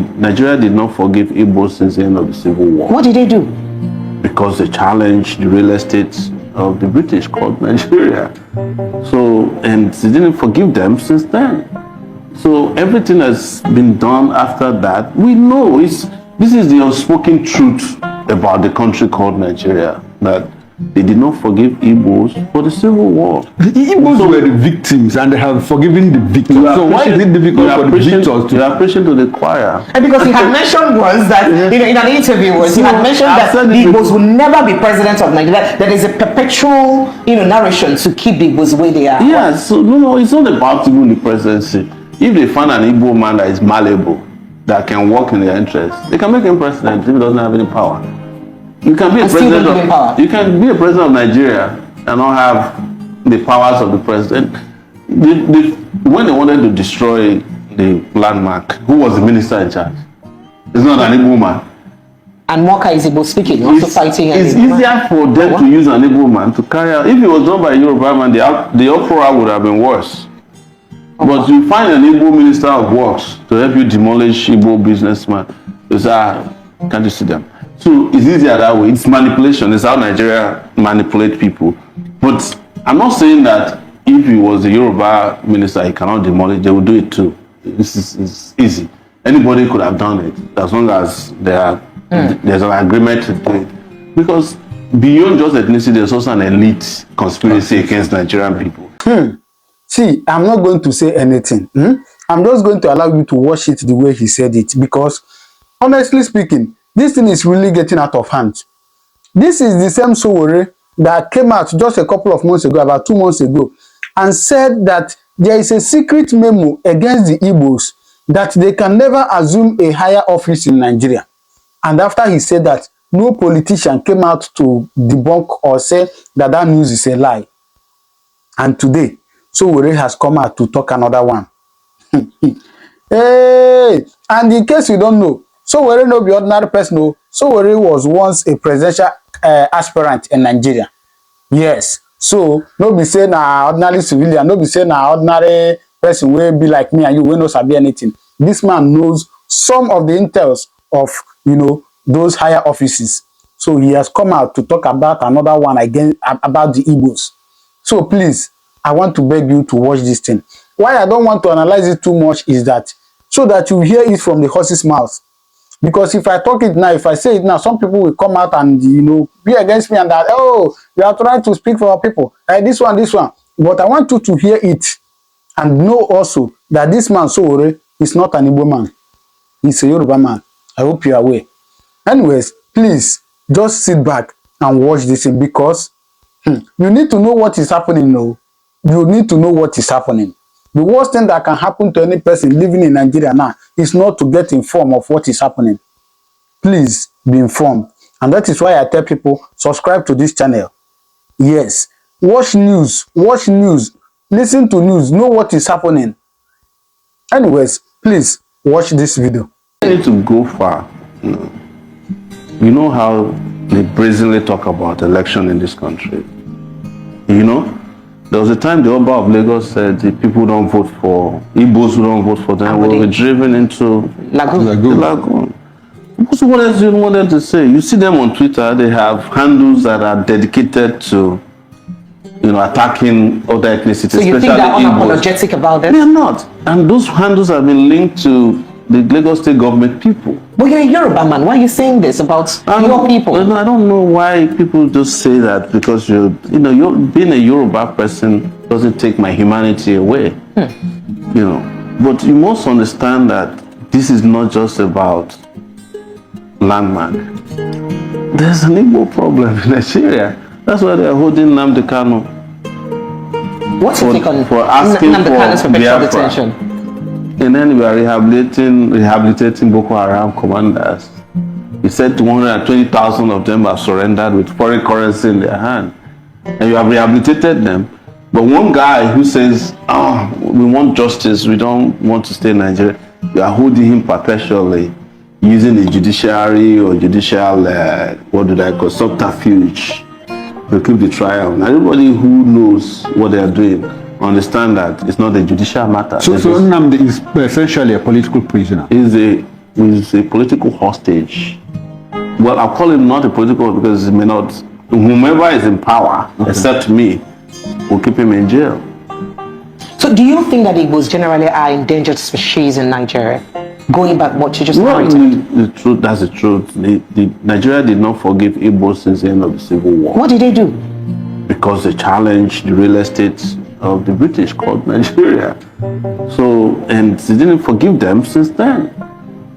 Nigeria did not forgive Igbos since the end of the Civil War. What did they do? Because they challenged the real estate of the British called Nigeria. So, and they didn't forgive them since then. So everything that's been done after that, we know this is the unspoken truth about the country called Nigeria, that they did not forgive Igbos for the Civil War. The Igbos were the victims and they have forgiven the victims. So why is it difficult for the victors to... You are preaching to the choir. And because he had mentioned once that, in an interview, he had mentioned that the Igbos will never be president of Nigeria. There is a perpetual, narration to keep the Igbos where they are. Yeah, so no, it's not about even the presidency. If they find an Igbo man that is malleable, that can work in their interest, they can make him president if he doesn't have any power. You can be a president of, you can be a president of Nigeria and not have the powers of the president. When they wanted to destroy the landmark, who was the minister in charge? It's not an Igbo man. And Moka is Igbo speaking, also fighting. It's easier for them to use an Igbo man to carry out. If it was done by a Yoruba man, the uproar would have been worse. But you find an Igbo minister of works to help you demolish Igbo businessman. You say, can't you see them? So it's easier that way. It's manipulation. It's how Nigeria manipulate people. But I'm not saying that if he was a Yoruba minister, he cannot demolish. They will do it too. This is easy. Anybody could have done it as long as there's an agreement to do it. Because beyond just ethnicity, there's also an elite conspiracy against Nigerian people. See, I'm not going to say anything. I'm just going to allow you to watch it the way he said it, because honestly speaking, this thing is really getting out of hand. This is the same Sowore that came out just a couple of months ago, about 2 months ago, and said that there is a secret memo against the Igbos that they can never assume a higher office in Nigeria. And after he said that, no politician came out to debunk or say that that news is a lie. And today, Sowore has come out to talk another one. Hey! And in case you don't know, Sowore no be ordinary person. No. Sowore was once a presidential aspirant in Nigeria. Yes. So, no be saying ordinary civilian, no be saying ordinary person will be like me and you will not sabi anything. This man knows some of the intels of, those higher offices. So he has come out to talk about another one again, about the Igbos. So please, I want to beg you to watch this thing. Why I don't want to analyze it too much is that, so that you hear it from the horse's mouth. Because if I talk it now, if I say it now, some people will come out and, be against me and that, oh, we are trying to speak for our people. This one. But I want you to hear it and know also that this man, Sowore, is not an Igbo man. He's a Yoruba man. I hope you are aware. Anyways, please, just sit back and watch this thing, because you need to know what is happening now. You need to know what is happening. The worst thing that can happen to any person living in Nigeria now is not to get informed of what is happening. Please be informed. And that is why I tell people, subscribe to this channel. Yes. Watch news. Listen to news. Know what is happening. Anyways, please watch this video. You need to go far. You know how they brazenly talk about election in this country. There was a time the Oba of Lagos said the people don't vote for Igbos who don't vote for them will be driven into the lagoon. So what else do you want them to say? You see them on Twitter, they have handles that are dedicated to attacking other ethnicities. So you think they're unapologetic about this? They're not. And those handles have been linked to the Lagos state government people. But you're a Yoruba man. Why are you saying this about your people? I don't know why people just say that, because you're being a Yoruba person doesn't take my humanity away. But you must understand that this is not just about landmark. There's an Igbo problem in Nigeria. That's why they're holding Nnamdi Kanu. What's your take on for asking Nnamdi Kanu's perpetual detention? And then we are rehabilitating Boko Haram commanders. He said 120,000 of them have surrendered with foreign currency in their hand. And you have rehabilitated them. But one guy who says, we want justice, we don't want to stay in Nigeria, you are holding him perpetually, using the judiciary or judicial, subterfuge to keep the trial. And everybody who knows what they are doing understand that it's not a judicial matter. So Nnamdi is essentially a political prisoner. He's a is a political hostage. Well, I'll call him not a political because it may not. Whomever is in power, except me, will keep him in jail. So, do you think that Igbos generally are endangered species in Nigeria? Going back what you just narrated. The truth, that's the truth. Nigeria did not forgive Igbos since the end of the Civil War. What did they do? Because they challenged the real estate of the British called Nigeria. So, and they didn't forgive them since then.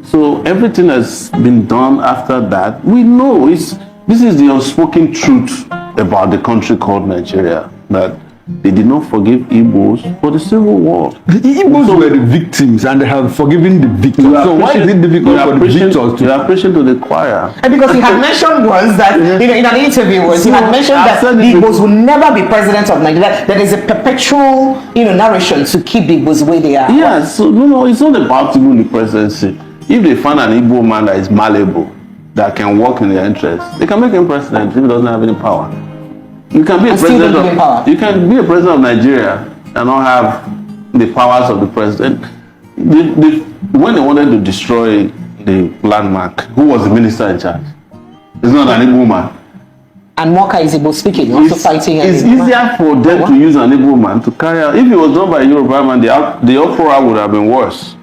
So everything has been done after that. We know this is the unspoken truth about the country called Nigeria, that they did not forgive Igbos for the Civil War. The Igbos were the victims and they have forgiven the victims. So why is it difficult for the victors to... You are preaching to the choir. And because he had mentioned once that, in an interview he had mentioned that the Igbos will never be president of Nigeria. There is a perpetual, narration to keep the Igbos where they are. Yeah, so no, it's not about even the presidency. If they find an Igbo man that is malleable, that can work in their interest, they can make him president if he doesn't have any power. You can be a president of Nigeria and not have the powers of the president. When they wanted to destroy the landmark, who was the minister in charge? It's not an Igbo man. And Moka is Igbo speaking, also fighting. It's easier for them to use an Igbo man to carry out. If it was done by a Yoruba man, the uproar would have been worse.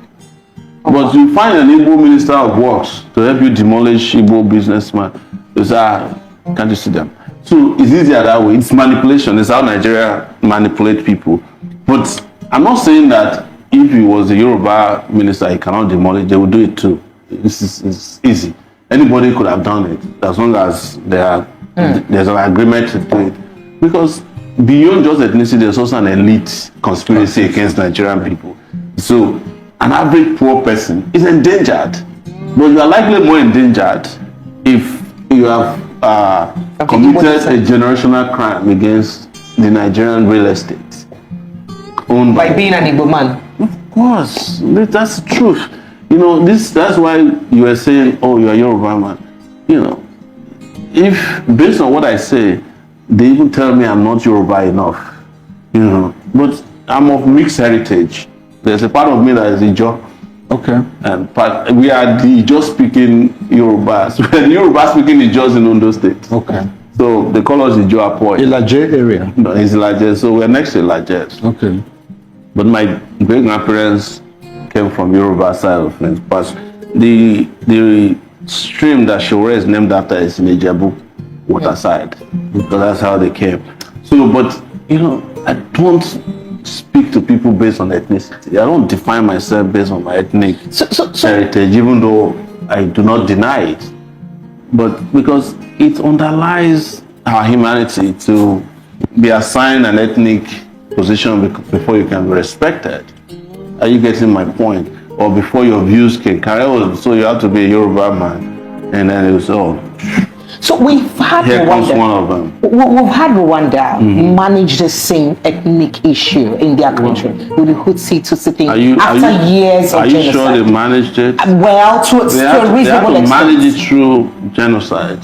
But you find an Igbo minister of works to help you demolish Igbo businessman. You say, can't you see them? So it's easier that way. It's manipulation. It's how Nigeria manipulate people. But I'm not saying that if he was a Yoruba minister, he cannot demolish. They will do it too. It's easy. Anybody could have done it as long as there's an agreement to do it. Because beyond just ethnicity, there's also an elite conspiracy against Nigerian people. So an average poor person is endangered, but you are likely more endangered if you have committed a generational crime against the Nigerian real estate owned by being an Igbo man. Of course, that's the truth. That's why you were saying, oh, you are Yoruba man. If based on what I say, they even tell me I'm not Yoruba enough. But I'm of mixed heritage. There's a part of me that is Ijo. Okay. And we are the Ijo speaking Yorubas. We're Yoruba speaking Ijos in Ondo State. Okay. So they call us Ijo Apoy. Ilaje area. No, it's Ilaje. So we're next to Ilaje. Okay. But my great grandparents came from Yoruba side of things. But the stream that Shore is named after is in Ijebu waterside. Because that's how they came. So, but I don't speak to people based on ethnicity. I don't define myself based on my ethnic heritage, even though I do not deny it. But because it underlies our humanity to be assigned an ethnic position before you can be respected. Are you getting my point? Or before your views can carry on, so you have to be a Yoruba man. And then it was So we've had here comes one of them. We've had Rwanda manage the same ethnic issue in their country with the Hutsi Tutsi thing after years of genocide. Are you sure they managed it? Well, to a reasonable extent. They manage it through genocide.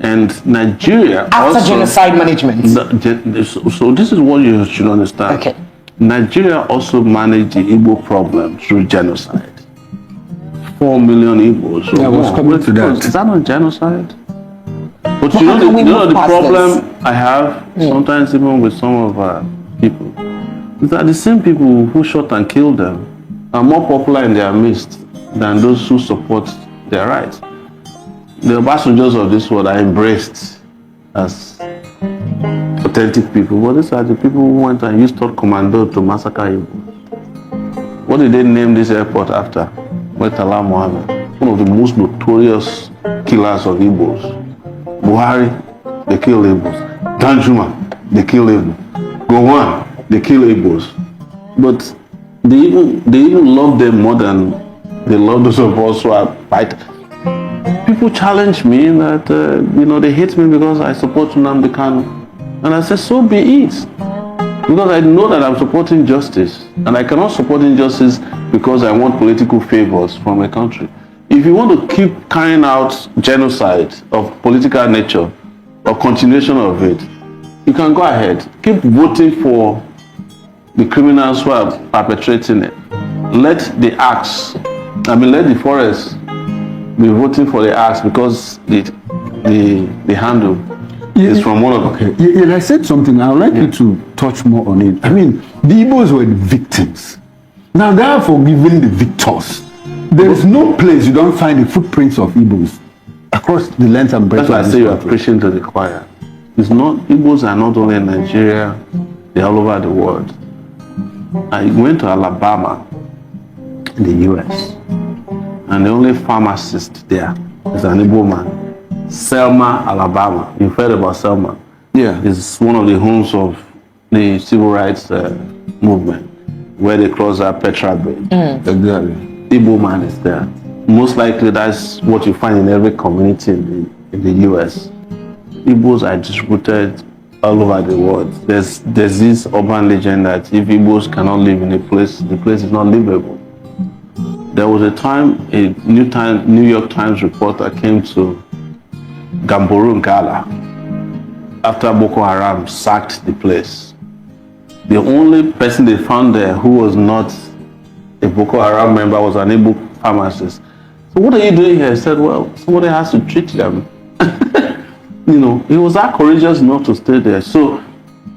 And Nigeria after also, genocide management. So this is what you should understand. Okay. Nigeria also managed the Igbo problem through genocide. 4 million Igbos. I was coming to that. Is that not genocide? But you know the problem I have sometimes even with some of our people is that the same people who shot and killed them are more popular in their midst than those who support their rights. The Obasanjos of this world are embraced as authentic people, but these are the people who went and used third commando to massacre Igbo. What did they name this airport after? Murtala Mohammed, one of the most notorious killers of Igbos. Buhari, they kill Igbos. Danjuma, they kill Igbos. Gowon, they kill Igbos. But they even love them more than they love those of us who are fighting. People challenge me that they hate me because I support Nnamdi Kanu, and I say so be it, because I know that I'm supporting justice, and I cannot support injustice because I want political favors from a country. If you want to keep carrying out genocide of political nature or continuation of it, you can go ahead. Keep voting for the criminals who are perpetrating it. Let the acts I mean, let the forest be voting for the axe because the handle is from one of them. Okay. Yeah, I said something. I would like you to touch more on it. I mean, the Igbos were the victims. Now they are forgiving the victors. There is no place you don't find the footprints of Igbos across the length and breadth. That's why I say you are preaching to the choir. It's not, Igbos are not only in Nigeria, they're all over the world. I went to Alabama in the US, and the only pharmacist there is an Igbo man. Selma, Alabama. You've heard about Selma? Yeah. It's one of the homes of the civil rights movement, where they cross that Petra Bridge. Exactly. Igbo man is there. Most likely that's what you find in every community in the US. Igbos are distributed all over the world. There's this urban legend that if Igbos cannot live in a place, the place is not livable. There was a time a New York Times reporter came to Gamboru, Gala, after Boko Haram sacked the place. The only person they found there who was not a Boko Haram member was an Igbo pharmacist. So what are you doing here? He said, well, somebody has to treat them. You know, he was that courageous not to stay there. So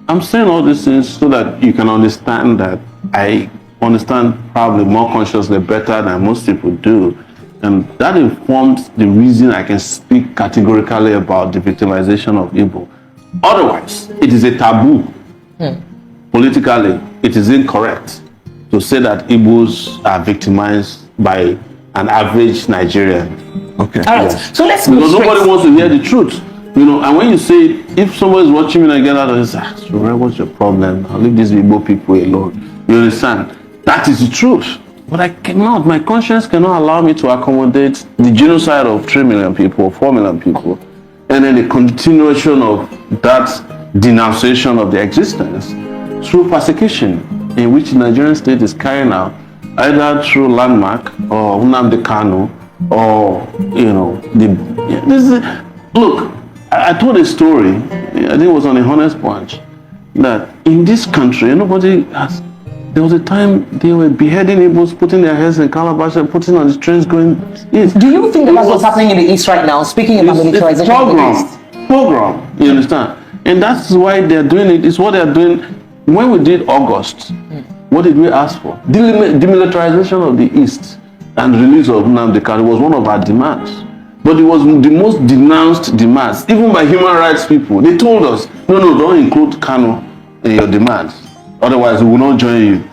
I'm saying all these things so that you can understand that I understand probably more consciously better than most people do. And that informs the reason I can speak categorically about the victimization of Igbo. Otherwise, it is a taboo. Politically, it is incorrect to say that Igbos are victimized by an average Nigerian. Okay. All right. Yes. So let's Because go straight. nobody wants to hear the truth. You know, and when you say, if somebody's watching me and get out of this, what's your problem? I'll leave these Igbo people alone. You understand? That is the truth. But I cannot, my conscience cannot allow me to accommodate the genocide of 3 million people, 4 million people, and then the continuation of that denunciation of their existence through persecution in which the Nigerian state is carrying out, either through Landmark or Nnamdi Kanu or, you know, look, I told a story, I think it was on a Honest Punch, that in this country, there was a time they were beheading Igbos, putting their heads in calabash and putting on the trains going east. Do you think that's what's happening in the East right now? Speaking about militarization in the East. Program, you understand? And that's why they're doing it. It's what they're doing. When we did August, what did we ask for? Demilitarization of the East and release of Nnamdi Kanu was one of our demands. But it was the most denounced demands, even by human rights people. They told us, no, don't include Kanu in your demands. Otherwise, we will not join you.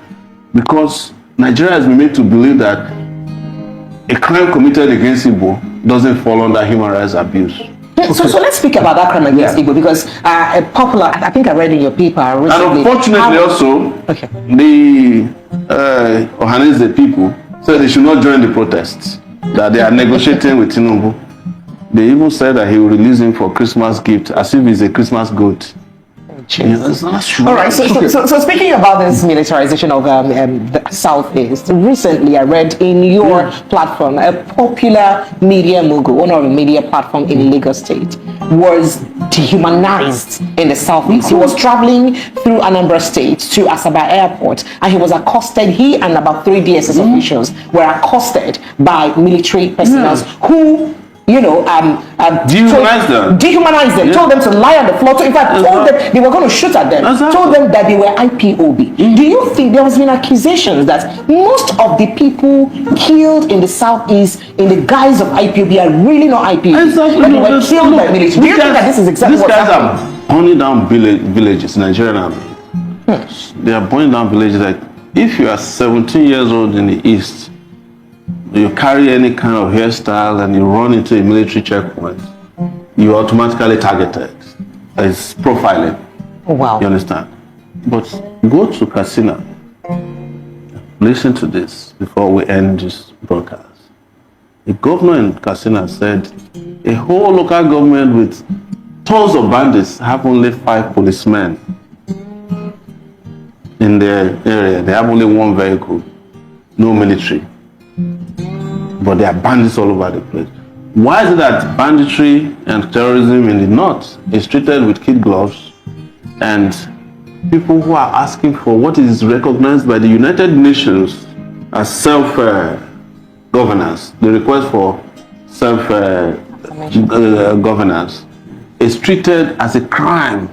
Because Nigeria has been made to believe that a crime committed against Igbo doesn't fall under human rights abuse. So let's speak about that crime against Igbo, because a popular, I think I read in your paper recently. And unfortunately also, the Ohanese people said they should not join the protests, that they are negotiating with Tinubu. They even said that he will release him for Christmas gift, as if he's a Christmas goat. All right, so speaking about this militarization of the Southeast, recently I read in your platform, a popular media mogul, one of the media platform in Lagos State, was dehumanized in the Southeast. He was traveling through Anambra State to Asaba Airport, and he was accosted. He and about 3 DSS officials were accosted by military personnel who, you know, dehumanized them, told them to lie on the floor, in fact, told them they were going to shoot at them, told them that they were IPOB. Do you think there has been accusations that most of the people killed in the Southeast in the guise of IPOB are really not IPOB? Exactly. But they were killed by military. Do you think that this is exactly what's happening? These guys are burning down villages, Nigerian army. They are burning down villages. Like, if you are 17 years old in the East, you carry any kind of hairstyle and you run into a military checkpoint, you are automatically targeted. It's profiling. Oh, wow. You understand? But go to Katsina. Listen to this before we end this broadcast. The governor in Katsina said a whole local government with tons of bandits have only 5 policemen in their area. They have only 1 vehicle, no military. But there are bandits all over the place. Why is it that banditry and terrorism in the north is treated with kid gloves, and people who are asking for what is recognized by the United Nations as self-governance governance, the request for self-governance, is treated as a crime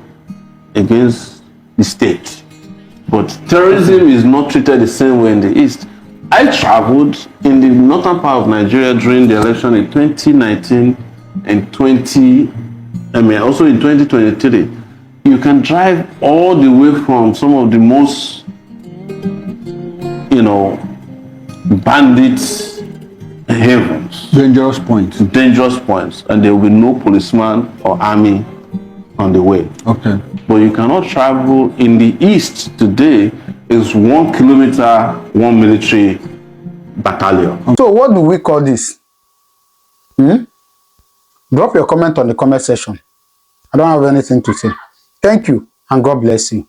against the state. But terrorism is not treated the same way in the East. I traveled in the northern part of Nigeria during the election in 2019 and also in 2023. You can drive all the way from some of the most, bandits' havens. Dangerous points. And there will be no policeman or army on the way. Okay. But you cannot travel in the East today. Is 1 kilometer, 1 military battalion. So what do we call this? Drop your comment on the comment section. I don't have anything to say. Thank you and God bless you.